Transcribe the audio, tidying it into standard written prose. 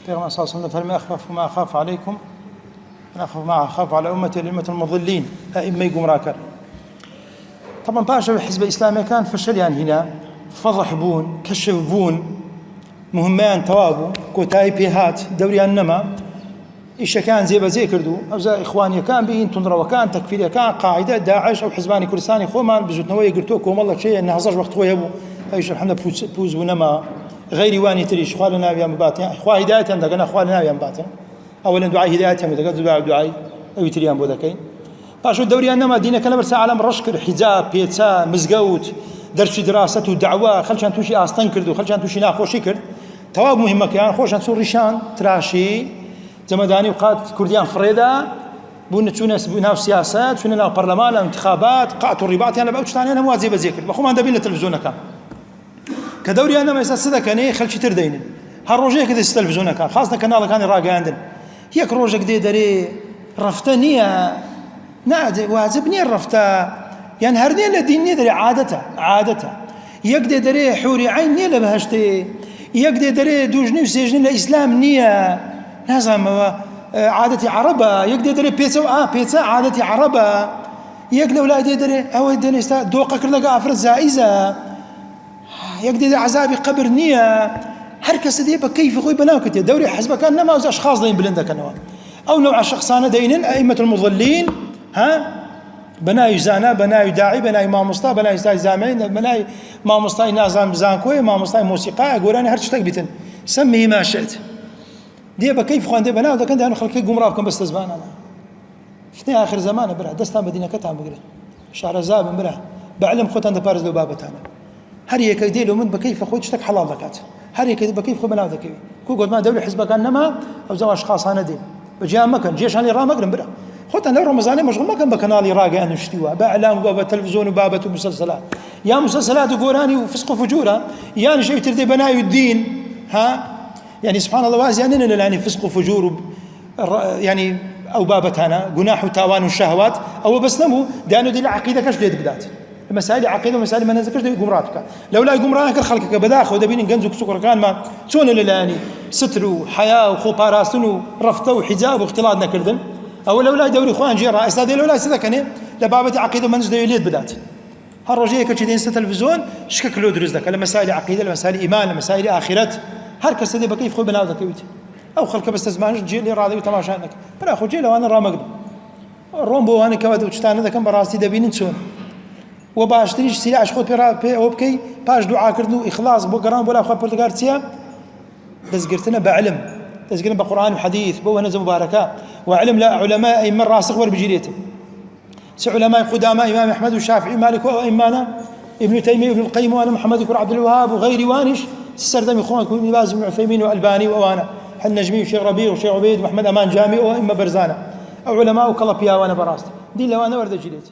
پیغمبر صلی الله علیه و سلم فرمی اخاف ما اخاف علیکم من اخاف ما اخاف على امتي الائمه المضلين ائمه گمراهکار. طبعا باشا حزب الاسلامي كان فشل يعني هنا فضح بون كشف بون مهمان توابو كوتاي بيهات دوري النما إيش كان زي بزي كردو أو زي إخواني كان بين تنظر وكان تكفير كان قاعدة داعش أو حزباني كردستاني خوما بزوت نوية قلتوكم والله شيء إنه هزج وقت خويا أبو إيش الحمد بوز ونما غير واني تريش إخواننا بيان باتنا إخوان هداية عندك أنا إخواننا بيان باتنا أولا دعاء هداية عندك دعاء أو تريان بودكين باشو الدوري النما دينا كان برسا عالم رشكر حجاب بيتسا مزقوت درس دراسة ودعوة خلشان توشي أستن كردو خلشان توشي ناخوشي كرد تواب مهمة كان خوشان سور ريشان تراشي زمداني وقات كرديان فريدا بون تونس بناو سياسات شنو ناو برلمان انتخابات قاعتوا الرباط يعني باوش ثاني انا موازي بزيكر بخو ما ندبين التلفزيون كان كدوري انا ما يسد كان خلشي تردين هالروجي كذا التلفزيون كان خاصه كان كان راقي عندنا هيك روجك دي دري رفتنيه نادي واجبني الرفتا يعني هردين الدين يدري عادته يقدر دري حوري عين نيله بهشتي يقدر دري دوجني وسجن الاسلام نيه نظام عادتي عربة يقدر دري بيتزا عادتي عربة يقدر ولا يدري أو يدري دوقة كرنا أفرز زائزة يقدر عذابي قبر نية حركة ديبا كيف خوي بناوك دوري حزب كان نما أشخاص ضين بلندا كانوا أو نوع الشخصان دينين أئمة المضلين بناي زانا بناي داعي بناي ما مصطفى بناي زامين بناي ما مصطفى نازم زانكوي ما مصطفى موسيقى أقول هرش تقبيتن سميه ما شئت ديبا كيف خوان ديبا ناو كان دانو خلقي قمراكم بس زمان انا في اخر زمان برا دستان مدينه كتام بقرا شعر زاب برا بعلم خوت عند بارز لو بابتانا هر هيك يديلو من بكيف خوت اشتك حلال لكات هر هيك بكيف خو بناو ذكي كو قد ما دولي حزب كان نما او زو اشخاص انا دين بجا مكان جيش اني راه مقرم برا خوت انا رمضان مشغول ما كان بكنالي راقي انه اشتوا باعلام بابا تلفزيون وبابه مسلسلات يا مسلسلات وقراني وفسق وفجوره يعني شيء تردي بناي الدين يعني سبحان الله وازي أننا يعني فسق وفجور يعني أو بابتنا جناح وتاوان والشهوات أو بس نمو دانو دي العقيدة كش ديت بدات المسائل عقيدة ومسائل منازل كش دي قمراتك لو لا قمراتك خلقك بداخل ودبين جنزك سكر كان ما تون للاني ستر وحياة وخوباراستن ورفته وحجاب واختلاط نكردن أو لو لا دوري إخوان جيرا أستاذ لو لا سذكني لبابتي عقيدة ومنزل ديت بدات هالرجية كشدين ستلفزيون شكك لو درز لك المسائل عقيدة المسائل إيمان المسائل آخرة هر کس دی بکیف خوب بناو دکیویت او خلق بس تزمانش جیلی راضی و تماشانك برا خو جیل وانا رامقد روم بو انا كود وشتانه دكم براسي دبين تسون وباشتريش سلاح خود بي او بكي باش دعاء كردو اخلاص بو قران بولا خو برتغارتيا دزقرتنا بعلم دزقرنا بقران وحديث بو نزم مباركه وعلم لا علماء اي من راسخ ور بجريته سي علماء قدامى امام احمد والشافعي مالك وامانا ابن تيميه وابن القيم وانا محمد بن عبد الوهاب وغيري وانش السردمي اخوانك ابن باز بن عثيمين والباني وانا النجمي وشيخ ربيع وشيخ عبيد ومحمد امان جامي واما برزانه او علماء وكلابيا وانا براست دي لو انا ورد جليت